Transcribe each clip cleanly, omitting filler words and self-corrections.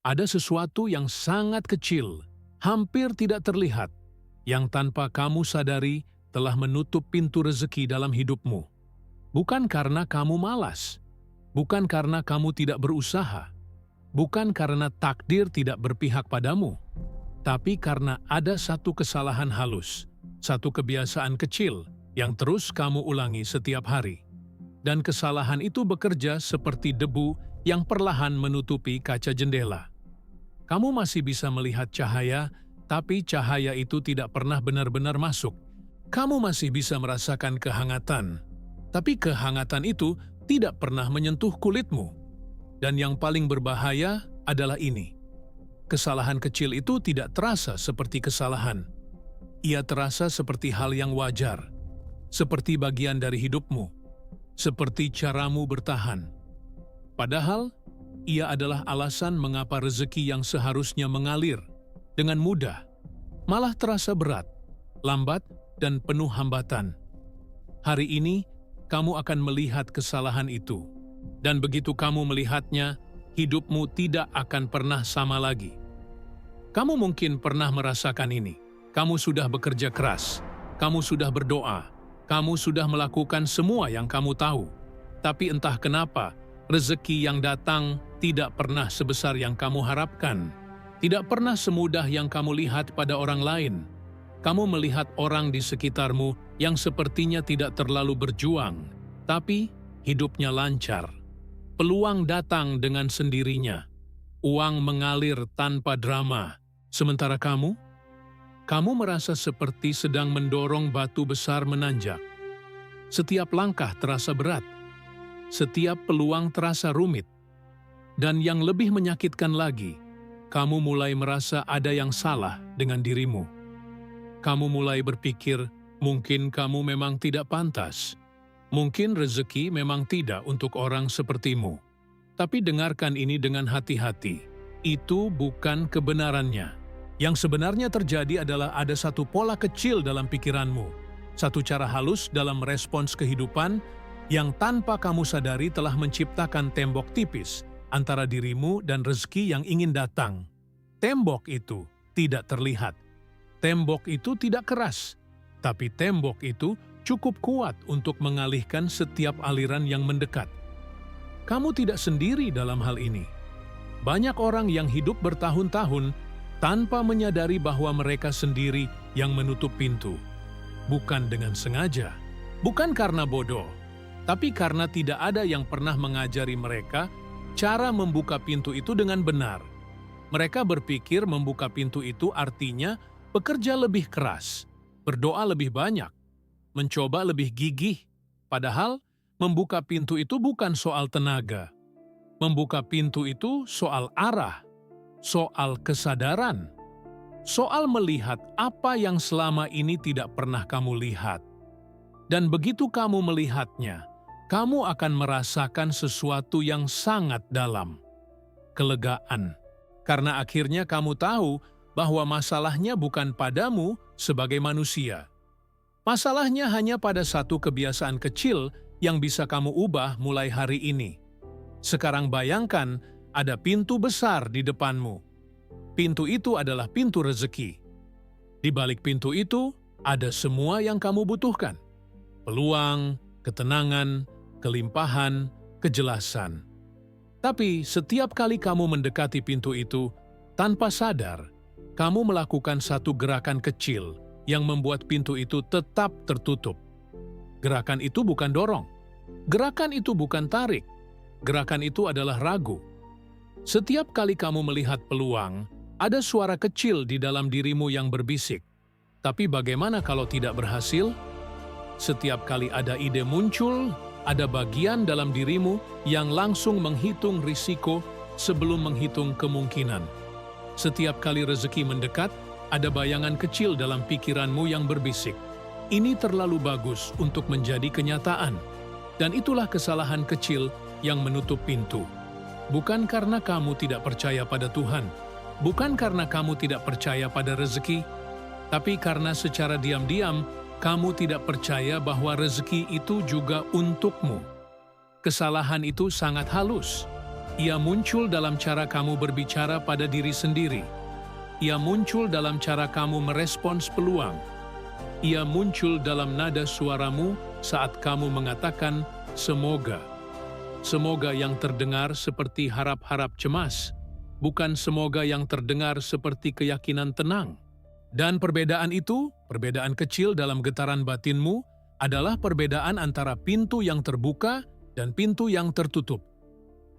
Ada sesuatu yang sangat kecil, hampir tidak terlihat, yang tanpa kamu sadari telah menutup pintu rezeki dalam hidupmu. Bukan karena kamu malas, bukan karena kamu tidak berusaha, bukan karena takdir tidak berpihak padamu, tapi karena ada satu kesalahan halus, satu kebiasaan kecil yang terus kamu ulangi setiap hari. Dan kesalahan itu bekerja seperti debu yang perlahan menutupi kaca jendela. Kamu masih bisa melihat cahaya, tapi cahaya itu tidak pernah benar-benar masuk. Kamu masih bisa merasakan kehangatan, tapi kehangatan itu tidak pernah menyentuh kulitmu. Dan yang paling berbahaya adalah ini. Kesalahan kecil itu tidak terasa seperti kesalahan. Ia terasa seperti hal yang wajar, seperti bagian dari hidupmu, seperti caramu bertahan. Padahal, ia adalah alasan mengapa rezeki yang seharusnya mengalir dengan mudah, malah terasa berat, lambat, dan penuh hambatan. Hari ini, kamu akan melihat kesalahan itu. Dan begitu kamu melihatnya, hidupmu tidak akan pernah sama lagi. Kamu mungkin pernah merasakan ini. Kamu sudah bekerja keras, kamu sudah berdoa, kamu sudah melakukan semua yang kamu tahu. Tapi entah kenapa, rezeki yang datang tidak pernah sebesar yang kamu harapkan. Tidak pernah semudah yang kamu lihat pada orang lain. Kamu melihat orang di sekitarmu yang sepertinya tidak terlalu berjuang, tapi hidupnya lancar. Peluang datang dengan sendirinya. Uang mengalir tanpa drama. Sementara kamu merasa seperti sedang mendorong batu besar menanjak. Setiap langkah terasa berat. Setiap peluang terasa rumit. Dan yang lebih menyakitkan lagi, kamu mulai merasa ada yang salah dengan dirimu. Kamu mulai berpikir, mungkin kamu memang tidak pantas. Mungkin rezeki memang tidak untuk orang sepertimu. Tapi dengarkan ini dengan hati-hati. Itu bukan kebenarannya. Yang sebenarnya terjadi adalah ada satu pola kecil dalam pikiranmu. Satu cara halus dalam merespons kehidupan yang tanpa kamu sadari telah menciptakan tembok tipis antara dirimu dan rezeki yang ingin datang. Tembok itu tidak terlihat. Tembok itu tidak keras. Tapi tembok itu cukup kuat untuk mengalihkan setiap aliran yang mendekat. Kamu tidak sendiri dalam hal ini. Banyak orang yang hidup bertahun-tahun tanpa menyadari bahwa mereka sendiri yang menutup pintu. Bukan dengan sengaja, bukan karena bodoh, tapi karena tidak ada yang pernah mengajari mereka cara membuka pintu itu dengan benar. Mereka berpikir membuka pintu itu artinya bekerja lebih keras, berdoa lebih banyak, mencoba lebih gigih. Padahal, membuka pintu itu bukan soal tenaga. Membuka pintu itu soal arah, soal kesadaran, soal melihat apa yang selama ini tidak pernah kamu lihat. Dan begitu kamu melihatnya, kamu akan merasakan sesuatu yang sangat dalam. Kelegaan. Karena akhirnya kamu tahu bahwa masalahnya bukan padamu sebagai manusia. Masalahnya hanya pada satu kebiasaan kecil yang bisa kamu ubah mulai hari ini. Sekarang bayangkan ada pintu besar di depanmu. Pintu itu adalah pintu rezeki. Di balik pintu itu ada semua yang kamu butuhkan. Peluang, ketenangan, kelimpahan, kejelasan. Tapi setiap kali kamu mendekati pintu itu, tanpa sadar, kamu melakukan satu gerakan kecil yang membuat pintu itu tetap tertutup. Gerakan itu bukan dorong. Gerakan itu bukan tarik. Gerakan itu adalah ragu. Setiap kali kamu melihat peluang, ada suara kecil di dalam dirimu yang berbisik. Tapi bagaimana kalau tidak berhasil? Setiap kali ada ide muncul, ada bagian dalam dirimu yang langsung menghitung risiko sebelum menghitung kemungkinan. Setiap kali rezeki mendekat, ada bayangan kecil dalam pikiranmu yang berbisik. Ini terlalu bagus untuk menjadi kenyataan. Dan itulah kesalahan kecil yang menutup pintu. Bukan karena kamu tidak percaya pada Tuhan, bukan karena kamu tidak percaya pada rezeki, tapi karena secara diam-diam kamu tidak percaya bahwa rezeki itu juga untukmu. Kesalahan itu sangat halus. Ia muncul dalam cara kamu berbicara pada diri sendiri. Ia muncul dalam cara kamu merespons peluang. Ia muncul dalam nada suaramu saat kamu mengatakan semoga. Semoga yang terdengar seperti harap-harap cemas, bukan semoga yang terdengar seperti keyakinan tenang. Dan perbedaan itu, perbedaan kecil dalam getaran batinmu, adalah perbedaan antara pintu yang terbuka dan pintu yang tertutup.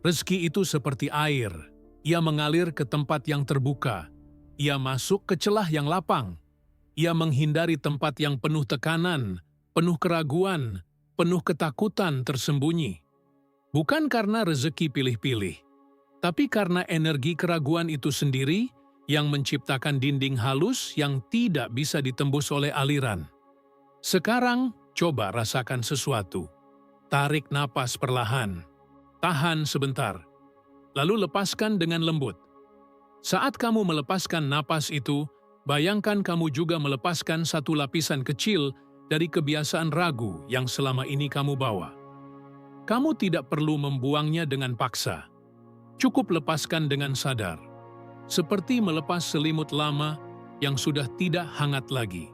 Rezeki itu seperti air, ia mengalir ke tempat yang terbuka, ia masuk ke celah yang lapang, ia menghindari tempat yang penuh tekanan, penuh keraguan, penuh ketakutan tersembunyi. Bukan karena rezeki pilih-pilih, tapi karena energi keraguan itu sendiri yang menciptakan dinding halus yang tidak bisa ditembus oleh aliran. Sekarang, coba rasakan sesuatu. Tarik napas perlahan, tahan sebentar, lalu lepaskan dengan lembut. Saat kamu melepaskan napas itu, bayangkan kamu juga melepaskan satu lapisan kecil dari kebiasaan ragu yang selama ini kamu bawa. Kamu tidak perlu membuangnya dengan paksa. Cukup lepaskan dengan sadar, seperti melepas selimut lama yang sudah tidak hangat lagi.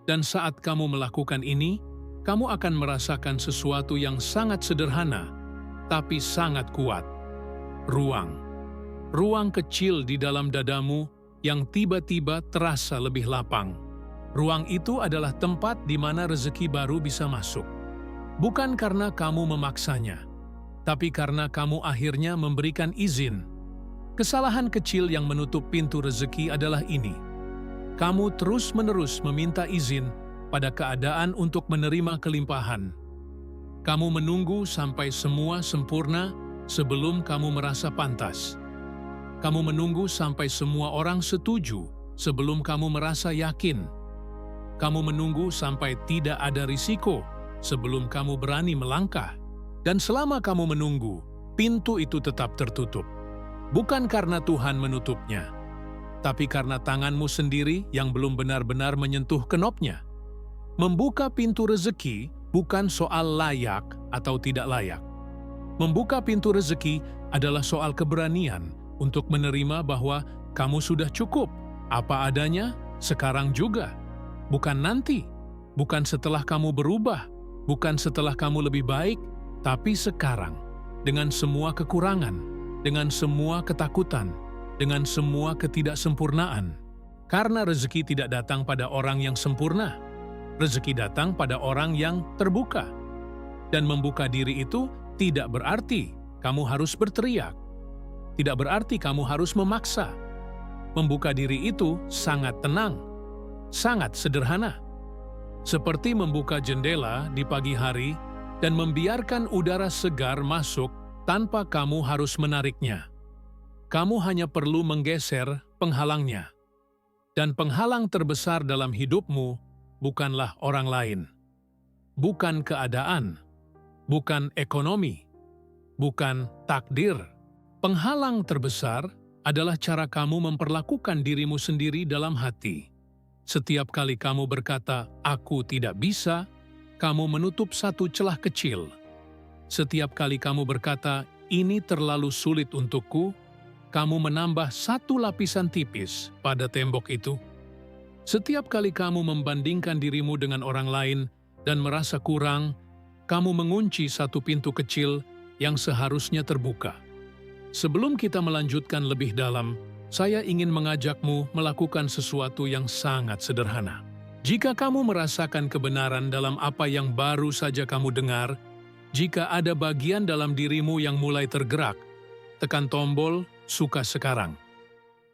Dan saat kamu melakukan ini, kamu akan merasakan sesuatu yang sangat sederhana, tapi sangat kuat. Ruang. Ruang kecil di dalam dadamu yang tiba-tiba terasa lebih lapang. Ruang itu adalah tempat di mana rezeki baru bisa masuk. Bukan karena kamu memaksanya, tapi karena kamu akhirnya memberikan izin. Kesalahan kecil yang menutup pintu rezeki adalah ini. Kamu terus-menerus meminta izin pada keadaan untuk menerima kelimpahan. Kamu menunggu sampai semua sempurna sebelum kamu merasa pantas. Kamu menunggu sampai semua orang setuju sebelum kamu merasa yakin. Kamu menunggu sampai tidak ada risiko sebelum kamu berani melangkah. Dan selama kamu menunggu, pintu itu tetap tertutup. Bukan karena Tuhan menutupnya, tapi karena tanganmu sendiri yang belum benar-benar menyentuh kenopnya. Membuka pintu rezeki bukan soal layak atau tidak layak. Membuka pintu rezeki adalah soal keberanian untuk menerima bahwa kamu sudah cukup, apa adanya, sekarang juga. Bukan nanti, bukan setelah kamu berubah, bukan setelah kamu lebih baik, tapi sekarang, dengan semua kekurangan, dengan semua ketakutan, dengan semua ketidaksempurnaan. Karena rezeki tidak datang pada orang yang sempurna. Rezeki datang pada orang yang terbuka. Dan membuka diri itu tidak berarti kamu harus berteriak. Tidak berarti kamu harus memaksa. Membuka diri itu sangat tenang, sangat sederhana. Seperti membuka jendela di pagi hari dan membiarkan udara segar masuk tanpa kamu harus menariknya. Kamu hanya perlu menggeser penghalangnya. Dan penghalang terbesar dalam hidupmu bukanlah orang lain, bukan keadaan, bukan ekonomi, bukan takdir. Penghalang terbesar adalah cara kamu memperlakukan dirimu sendiri dalam hati. Setiap kali kamu berkata, "Aku tidak bisa," kamu menutup satu celah kecil. Setiap kali kamu berkata, "Ini terlalu sulit untukku," kamu menambah satu lapisan tipis pada tembok itu. Setiap kali kamu membandingkan dirimu dengan orang lain dan merasa kurang, kamu mengunci satu pintu kecil yang seharusnya terbuka. Sebelum kita melanjutkan lebih dalam, saya ingin mengajakmu melakukan sesuatu yang sangat sederhana. Jika kamu merasakan kebenaran dalam apa yang baru saja kamu dengar, jika ada bagian dalam dirimu yang mulai tergerak, tekan tombol "Suka sekarang".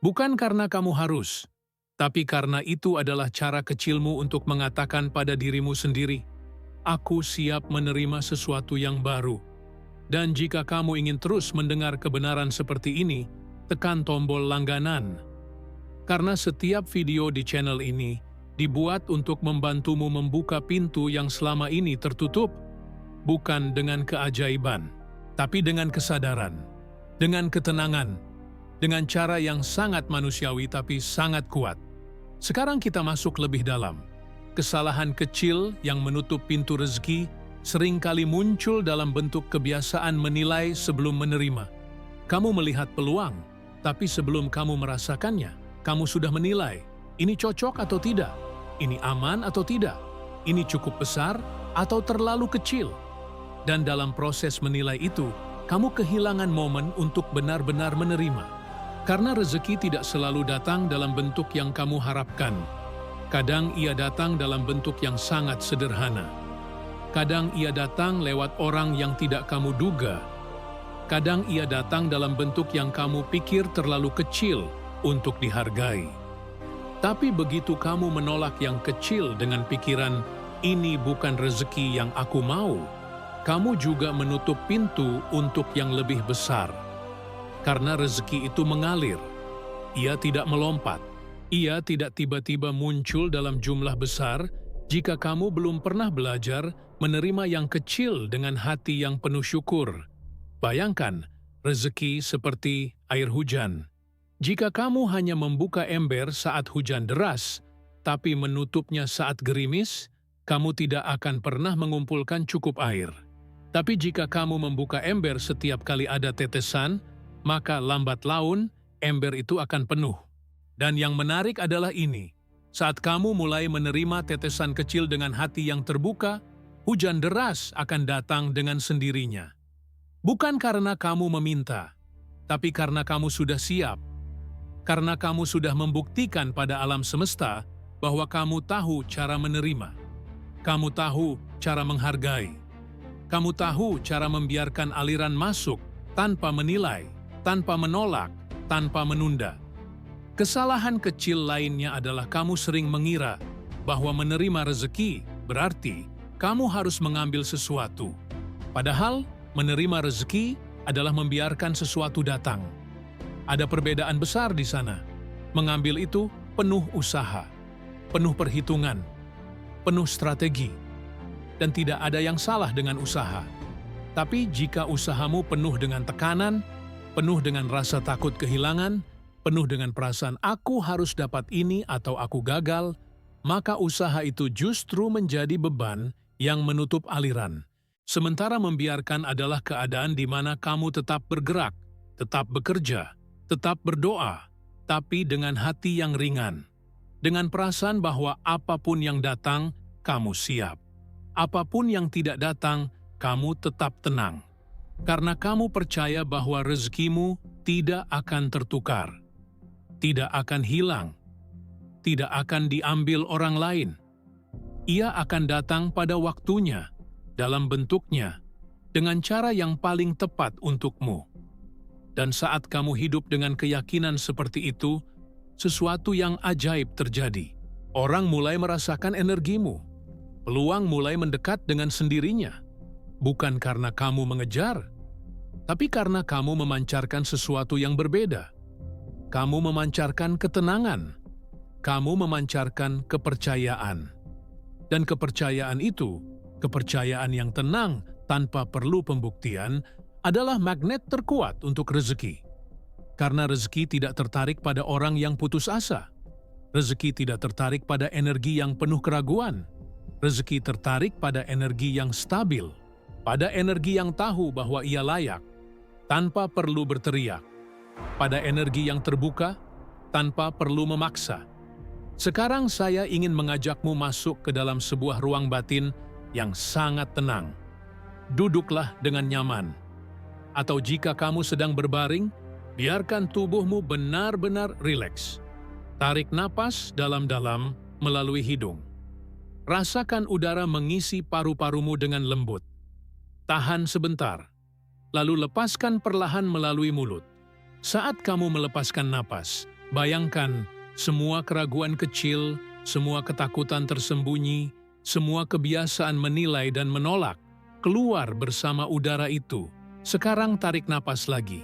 Bukan karena kamu harus, tapi karena itu adalah cara kecilmu untuk mengatakan pada dirimu sendiri, "Aku siap menerima sesuatu yang baru." Dan jika kamu ingin terus mendengar kebenaran seperti ini, tekan tombol langganan. Karena setiap video di channel ini dibuat untuk membantumu membuka pintu yang selama ini tertutup, bukan dengan keajaiban, tapi dengan kesadaran, dengan ketenangan, dengan cara yang sangat manusiawi tapi sangat kuat. Sekarang kita masuk lebih dalam. Kesalahan kecil yang menutup pintu rezeki seringkali muncul dalam bentuk kebiasaan menilai sebelum menerima. Kamu melihat peluang, tapi sebelum kamu merasakannya, kamu sudah menilai, ini cocok atau tidak, ini aman atau tidak, ini cukup besar atau terlalu kecil. Dan dalam proses menilai itu, kamu kehilangan momen untuk benar-benar menerima. Karena rezeki tidak selalu datang dalam bentuk yang kamu harapkan. Kadang ia datang dalam bentuk yang sangat sederhana. Kadang ia datang lewat orang yang tidak kamu duga. Kadang ia datang dalam bentuk yang kamu pikir terlalu kecil untuk dihargai. Tapi begitu kamu menolak yang kecil dengan pikiran, ini bukan rezeki yang aku mau, kamu juga menutup pintu untuk yang lebih besar. Karena rezeki itu mengalir, ia tidak melompat, ia tidak tiba-tiba muncul dalam jumlah besar jika kamu belum pernah belajar menerima yang kecil dengan hati yang penuh syukur. Bayangkan, rezeki seperti air hujan. Jika kamu hanya membuka ember saat hujan deras, tapi menutupnya saat gerimis, kamu tidak akan pernah mengumpulkan cukup air. Tapi jika kamu membuka ember setiap kali ada tetesan, maka lambat laun ember itu akan penuh. Dan yang menarik adalah ini, saat kamu mulai menerima tetesan kecil dengan hati yang terbuka, hujan deras akan datang dengan sendirinya. Bukan karena kamu meminta, tapi karena kamu sudah siap. Karena kamu sudah membuktikan pada alam semesta bahwa kamu tahu cara menerima. Kamu tahu cara menghargai. Kamu tahu cara membiarkan aliran masuk tanpa menilai, tanpa menolak, tanpa menunda. Kesalahan kecil lainnya adalah kamu sering mengira bahwa menerima rezeki berarti kamu harus mengambil sesuatu. Padahal, menerima rezeki adalah membiarkan sesuatu datang. Ada perbedaan besar di sana. Mengambil itu penuh usaha, penuh perhitungan, penuh strategi. Dan tidak ada yang salah dengan usaha. Tapi jika usahamu penuh dengan tekanan, penuh dengan rasa takut kehilangan, penuh dengan perasaan aku harus dapat ini atau aku gagal, maka usaha itu justru menjadi beban yang menutup aliran. Sementara membiarkan adalah keadaan di mana kamu tetap bergerak, tetap bekerja, tetap berdoa, tapi dengan hati yang ringan. Dengan perasaan bahwa apapun yang datang, kamu siap. Apapun yang tidak datang, kamu tetap tenang. Karena kamu percaya bahwa rezekimu tidak akan tertukar, tidak akan hilang, tidak akan diambil orang lain. Ia akan datang pada waktunya, dalam bentuknya, dengan cara yang paling tepat untukmu. Dan saat kamu hidup dengan keyakinan seperti itu, sesuatu yang ajaib terjadi. Orang mulai merasakan energimu. Peluang mulai mendekat dengan sendirinya. Bukan karena kamu mengejar, tapi karena kamu memancarkan sesuatu yang berbeda. Kamu memancarkan ketenangan. Kamu memancarkan kepercayaan. Dan kepercayaan itu, kepercayaan yang tenang tanpa perlu pembuktian, adalah magnet terkuat untuk rezeki. Karena rezeki tidak tertarik pada orang yang putus asa. Rezeki tidak tertarik pada energi yang penuh keraguan. Rezeki tertarik pada energi yang stabil, pada energi yang tahu bahwa ia layak, tanpa perlu berteriak, pada energi yang terbuka, tanpa perlu memaksa. Sekarang saya ingin mengajakmu masuk ke dalam sebuah ruang batin yang sangat tenang. Duduklah dengan nyaman. Atau jika kamu sedang berbaring, biarkan tubuhmu benar-benar rileks. Tarik napas dalam-dalam melalui hidung. Rasakan udara mengisi paru-parumu dengan lembut. Tahan sebentar, lalu lepaskan perlahan melalui mulut. Saat kamu melepaskan napas, bayangkan semua keraguan kecil, semua ketakutan tersembunyi, semua kebiasaan menilai dan menolak, keluar bersama udara itu. Sekarang tarik napas lagi.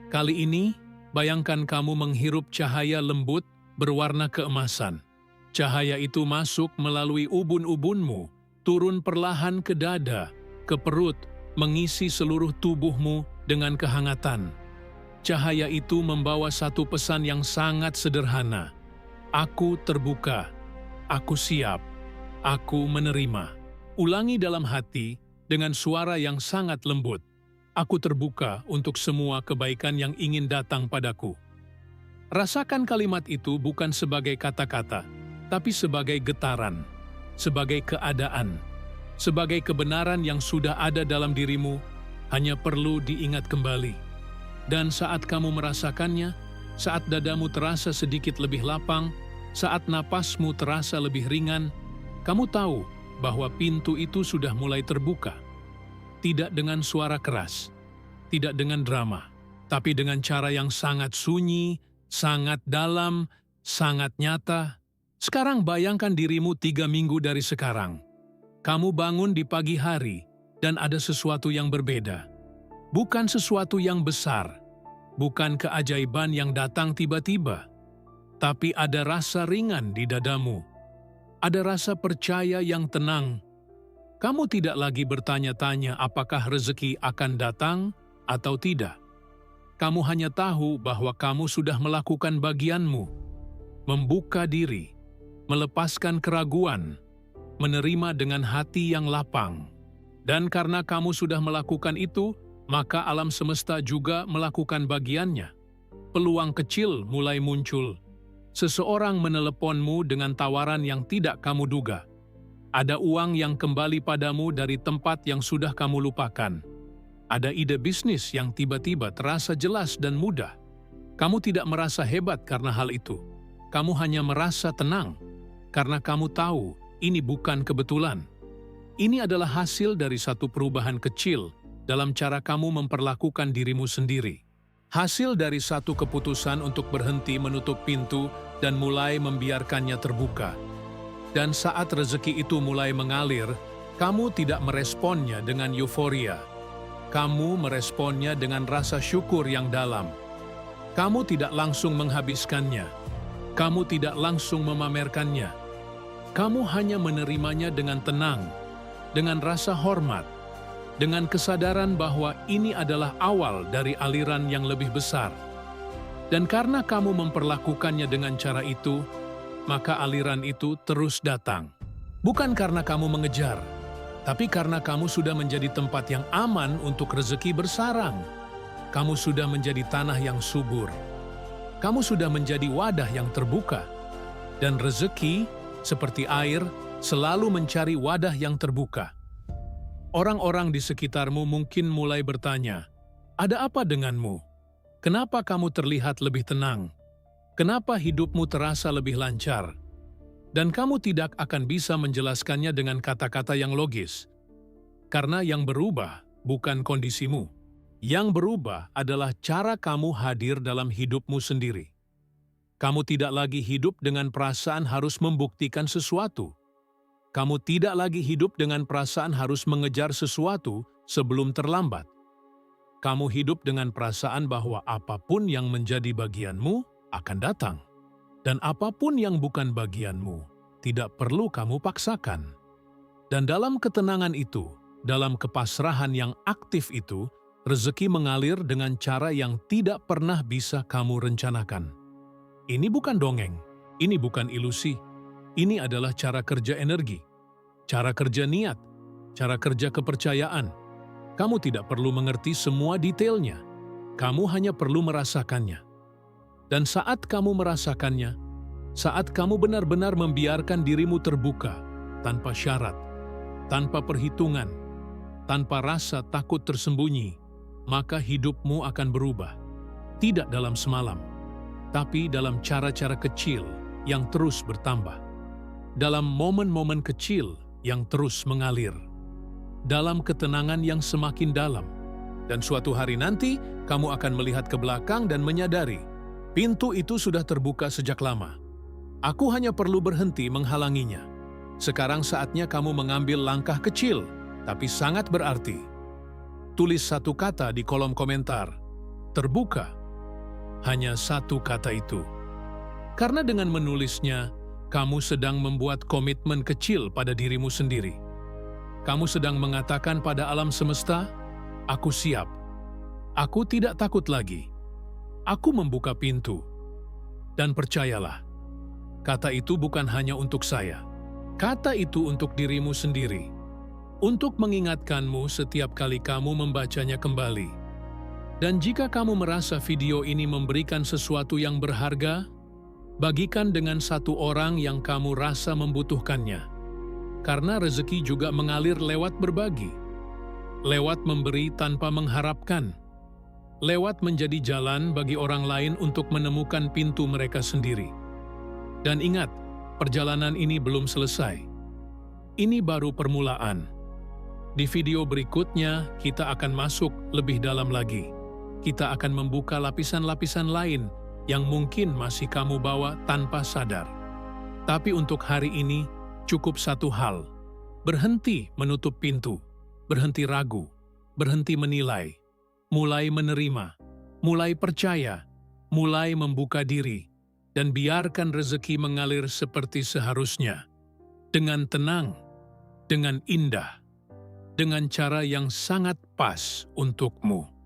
Kali ini, bayangkan kamu menghirup cahaya lembut berwarna keemasan. Cahaya itu masuk melalui ubun-ubunmu, turun perlahan ke dada, ke perut, mengisi seluruh tubuhmu dengan kehangatan. Cahaya itu membawa satu pesan yang sangat sederhana. Aku terbuka, aku siap, aku menerima. Ulangi dalam hati dengan suara yang sangat lembut. Aku terbuka untuk semua kebaikan yang ingin datang padaku. Rasakan kalimat itu bukan sebagai kata-kata, tapi sebagai getaran, sebagai keadaan, sebagai kebenaran yang sudah ada dalam dirimu, hanya perlu diingat kembali. Dan saat kamu merasakannya, saat dadamu terasa sedikit lebih lapang, saat napasmu terasa lebih ringan, kamu tahu bahwa pintu itu sudah mulai terbuka. Tidak dengan suara keras, tidak dengan drama, tapi dengan cara yang sangat sunyi, sangat dalam, sangat nyata. Sekarang bayangkan dirimu 3 minggu dari sekarang. Kamu bangun di pagi hari dan ada sesuatu yang berbeda. Bukan sesuatu yang besar, bukan keajaiban yang datang tiba-tiba, tapi ada rasa ringan di dadamu. Ada rasa percaya yang tenang. Kamu tidak lagi bertanya-tanya apakah rezeki akan datang atau tidak. Kamu hanya tahu bahwa kamu sudah melakukan bagianmu, membuka diri, melepaskan keraguan, menerima dengan hati yang lapang. Dan karena kamu sudah melakukan itu, maka alam semesta juga melakukan bagiannya. Peluang kecil mulai muncul. Seseorang meneleponmu dengan tawaran yang tidak kamu duga. Ada uang yang kembali padamu dari tempat yang sudah kamu lupakan. Ada ide bisnis yang tiba-tiba terasa jelas dan mudah. Kamu tidak merasa hebat karena hal itu. Kamu hanya merasa tenang, karena kamu tahu ini bukan kebetulan. Ini adalah hasil dari satu perubahan kecil dalam cara kamu memperlakukan dirimu sendiri. Hasil dari satu keputusan untuk berhenti menutup pintu dan mulai membiarkannya terbuka. Dan saat rezeki itu mulai mengalir, kamu tidak meresponnya dengan euforia. Kamu meresponnya dengan rasa syukur yang dalam. Kamu tidak langsung menghabiskannya. Kamu tidak langsung memamerkannya. Kamu hanya menerimanya dengan tenang, dengan rasa hormat, dengan kesadaran bahwa ini adalah awal dari aliran yang lebih besar. Dan karena kamu memperlakukannya dengan cara itu, maka aliran itu terus datang. Bukan karena kamu mengejar, tapi karena kamu sudah menjadi tempat yang aman untuk rezeki bersarang. Kamu sudah menjadi tanah yang subur. Kamu sudah menjadi wadah yang terbuka. Dan rezeki, seperti air, selalu mencari wadah yang terbuka. Orang-orang di sekitarmu mungkin mulai bertanya, "Ada apa denganmu? Kenapa kamu terlihat lebih tenang? Kenapa hidupmu terasa lebih lancar?" Dan kamu tidak akan bisa menjelaskannya dengan kata-kata yang logis. Karena yang berubah bukan kondisimu. Yang berubah adalah cara kamu hadir dalam hidupmu sendiri. Kamu tidak lagi hidup dengan perasaan harus membuktikan sesuatu. Kamu tidak lagi hidup dengan perasaan harus mengejar sesuatu sebelum terlambat. Kamu hidup dengan perasaan bahwa apapun yang menjadi bagianmu akan datang. Dan apapun yang bukan bagianmu, tidak perlu kamu paksakan. Dan dalam ketenangan itu, dalam kepasrahan yang aktif itu, rezeki mengalir dengan cara yang tidak pernah bisa kamu rencanakan. Ini bukan dongeng, ini bukan ilusi. Ini adalah cara kerja energi, cara kerja niat, cara kerja kepercayaan. Kamu tidak perlu mengerti semua detailnya. Kamu hanya perlu merasakannya. Dan saat kamu merasakannya, saat kamu benar-benar membiarkan dirimu terbuka, tanpa syarat, tanpa perhitungan, tanpa rasa takut tersembunyi, maka hidupmu akan berubah. Tidak dalam semalam, tapi dalam cara-cara kecil yang terus bertambah. Dalam momen-momen kecil yang terus mengalir. Dalam ketenangan yang semakin dalam. Dan suatu hari nanti, kamu akan melihat ke belakang dan menyadari, pintu itu sudah terbuka sejak lama. Aku hanya perlu berhenti menghalanginya. Sekarang saatnya kamu mengambil langkah kecil, tapi sangat berarti. Tulis satu kata di kolom komentar. Terbuka. Hanya satu kata itu. Karena dengan menulisnya, kamu sedang membuat komitmen kecil pada dirimu sendiri. Kamu sedang mengatakan pada alam semesta, "Aku siap. Aku tidak takut lagi. Aku membuka pintu." Dan percayalah, kata itu bukan hanya untuk saya. Kata itu untuk dirimu sendiri. untuk mengingatkanmu setiap kali kamu membacanya kembali. Dan jika kamu merasa video ini memberikan sesuatu yang berharga, bagikan dengan satu orang yang kamu rasa membutuhkannya. Karena rezeki juga mengalir lewat berbagi, lewat memberi tanpa mengharapkan, lewat menjadi jalan bagi orang lain untuk menemukan pintu mereka sendiri. Dan ingat, perjalanan ini belum selesai. Ini baru permulaan. Di video berikutnya, kita akan masuk lebih dalam lagi. Kita akan membuka lapisan-lapisan lain yang mungkin masih kamu bawa tanpa sadar. Tapi untuk hari ini, cukup satu hal. Berhenti menutup pintu, berhenti ragu, berhenti menilai, mulai menerima, mulai percaya, mulai membuka diri, dan biarkan rezeki mengalir seperti seharusnya. Dengan tenang, dengan indah, dengan cara yang sangat pas untukmu.